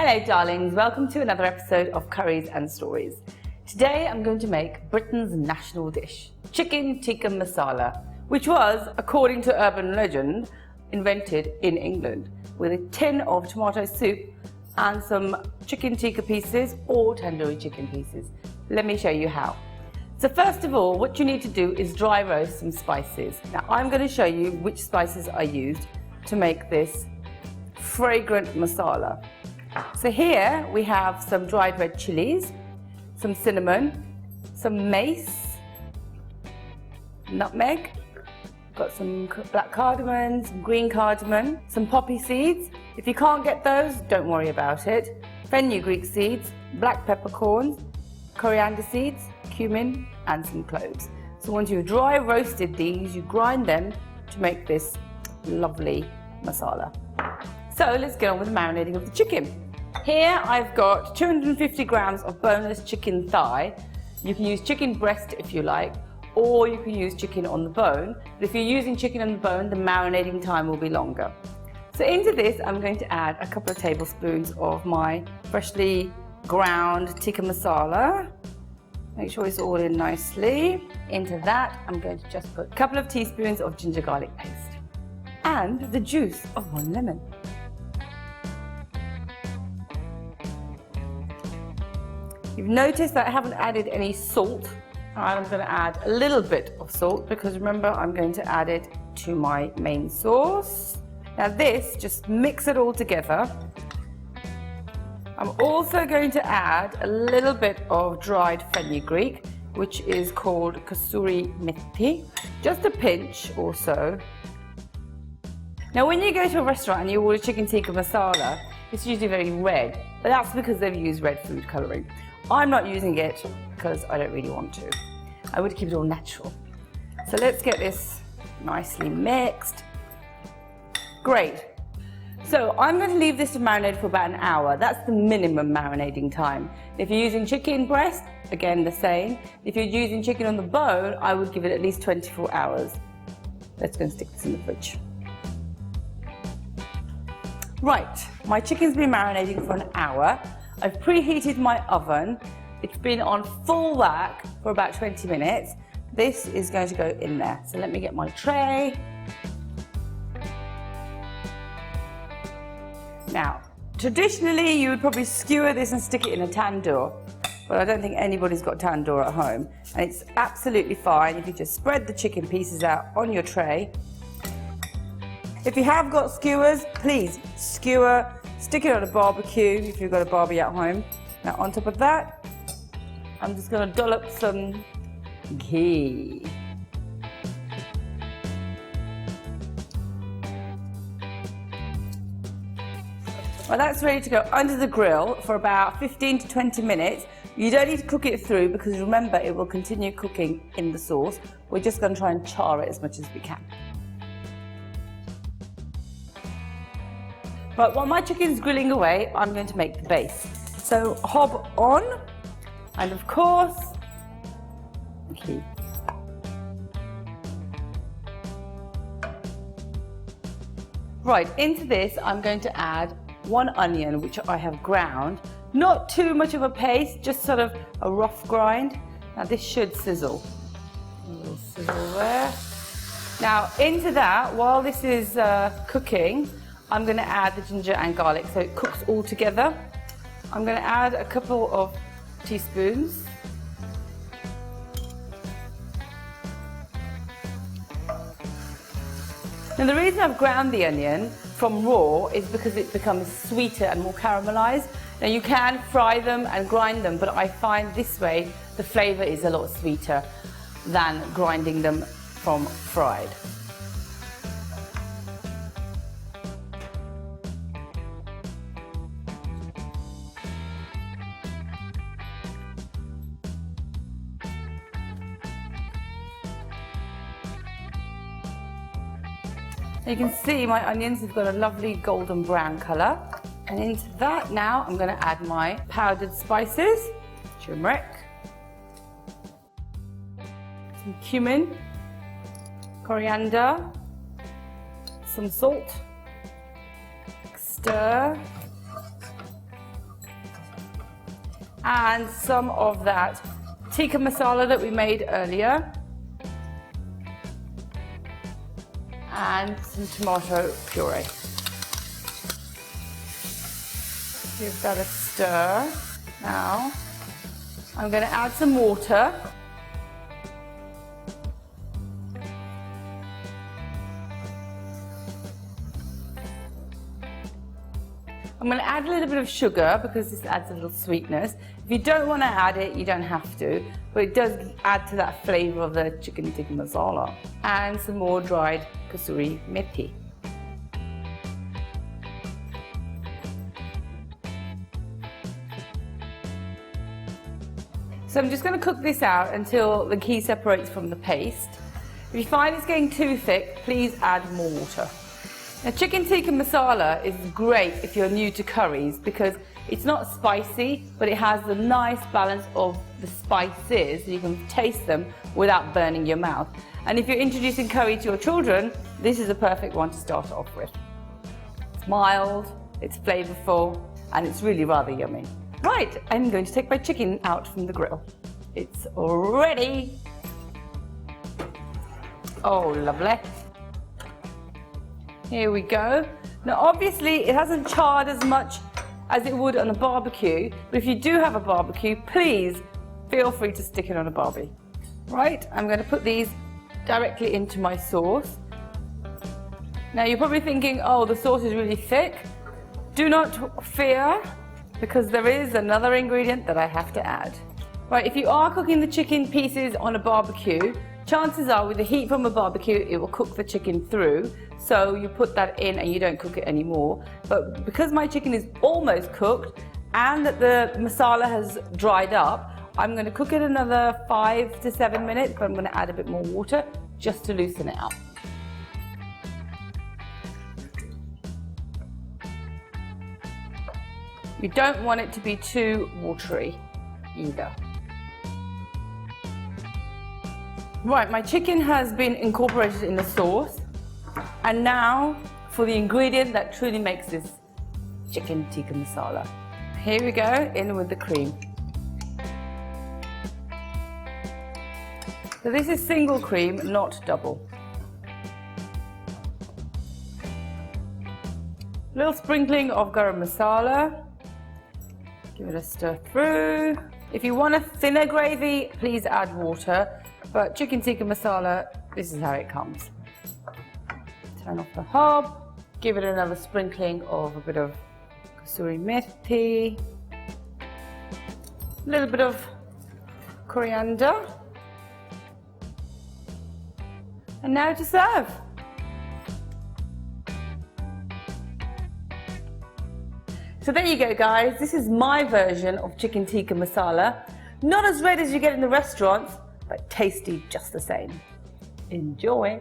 Hello darlings, welcome to another episode of Curries and Stories. Today I'm going to make Britain's national dish, chicken tikka masala, which was, according to urban legend, invented in England with a tin of tomato soup and some chicken tikka pieces or tandoori chicken pieces. Let me show you how. So first of all, what you need to do is dry roast some spices. Now I'm going to show you which spices I used to make this fragrant masala. So here we have some dried red chillies, some cinnamon, some mace, nutmeg, got some black cardamoms, some green cardamom, some poppy seeds. If you can't get those, don't worry about it. Fenugreek seeds, black peppercorns, coriander seeds, cumin and some cloves. So once you've dry roasted these, you grind them to make this lovely masala. So let's get on with the marinating of the chicken. Here I've got 250 grams of boneless chicken thigh. You can use chicken breast if you like, or you can use chicken on the bone. But if you're using chicken on the bone, the marinating time will be longer. So into this, I'm going to add a couple of tablespoons of my freshly ground tikka masala. Make sure it's all in nicely. Into that, I'm going to just put a couple of teaspoons of ginger garlic paste and the juice of 1 lemon. You've noticed that I haven't added any salt. I'm going to add a little bit of salt because remember I'm going to add it to my main sauce. Now this, just mix it all together. I'm also going to add a little bit of dried fenugreek, which is called kasuri methi, just a pinch or so. Now when you go to a restaurant and you order chicken tikka masala, it's usually very red, but that's because they've used red food colouring. I'm not using it because I don't really want to. I would keep it all natural. So let's get this nicely mixed. Great. So I'm going to leave this to marinate for about an hour. That's the minimum marinating time. If you're using chicken breast, again the same. If you're using chicken on the bone, I would give it at least 24 hours. Let's go and stick this in the fridge. Right, my chicken's been marinating for an hour. I've preheated my oven. It's been on full whack for about 20 minutes. This is going to go in there. So let me get my tray. Now, traditionally you would probably skewer this and stick it in a tandoor, but I don't think anybody's got tandoor at home. And it's absolutely fine if you just spread the chicken pieces out on your tray. If you have got skewers, please skewer, stick it on a barbecue if you've got a barbie at home. Now on top of that, I'm just going to dollop some ghee. Well, that's ready to go under the grill for about 15 to 20 minutes. You don't need to cook it through because remember it will continue cooking in the sauce. We're just going to try and char it as much as we can. But while my chicken's grilling away, I'm going to make the base. So hob on, and of course, ghee. Right, into this I'm going to add 1 onion, which I have ground. Not too much of a paste, just sort of a rough grind. Now this should sizzle. A little sizzle there. Now into that, while this is cooking, I'm going to add the ginger and garlic so it cooks all together. I'm going to add a couple of teaspoons. Now the reason I've ground the onion from raw is because it becomes sweeter and more caramelized. Now you can fry them and grind them, but I find this way the flavor is a lot sweeter than grinding them from fried. You can see my onions have got a lovely golden brown colour. And into that now I'm going to add my powdered spices, turmeric, some cumin, coriander, some salt, stir, and some of that tikka masala that we made earlier. And some tomato puree. Give that a stir. Now, I'm going to add some water. I'm going to add a little bit of sugar because this adds a little sweetness. If you don't want to add it, you don't have to, but it does add to that flavor of the chicken tikka masala. And some more dried kasuri methi. So I'm just going to cook this out until the ghee separates from the paste. If you find it's getting too thick, please add more water. Now, chicken tikka masala is great if you're new to curries because it's not spicy, but it has the nice balance of the spices. You can taste them without burning your mouth. And if you're introducing curry to your children, this is a perfect one to start off with. It's mild, it's flavorful, and it's really rather yummy. Right, I'm going to take my chicken out from the grill. It's ready. Oh, lovely. Here we go. Now obviously it hasn't charred as much as it would on a barbecue, but if you do have a barbecue, please feel free to stick it on a barbie. Right, I'm going to put these directly into my sauce. Now you're probably thinking, oh, the sauce is really thick. Do not fear, because there is another ingredient that I have to add. Right, if you are cooking the chicken pieces on a barbecue, chances are with the heat from a barbecue, it will cook the chicken through. So you put that in and you don't cook it anymore. But because my chicken is almost cooked and that the masala has dried up, I'm going to cook it another 5 to 7 minutes, but I'm going to add a bit more water just to loosen it up. You don't want it to be too watery either. Right, my chicken has been incorporated in the sauce. And now for the ingredient that truly makes this chicken tikka masala. Here we go, in with the cream. So this is single cream, not double. A little sprinkling of garam masala. Give it a stir through. If you want a thinner gravy, please add water. But chicken tikka masala, this is how it comes. Turn off the hob, give it another sprinkling of a bit of kasuri methi, a little bit of coriander, and now to serve. So there you go, guys. This is my version of chicken tikka masala. Not as red as you get in the restaurants, but tasty just the same. Enjoy.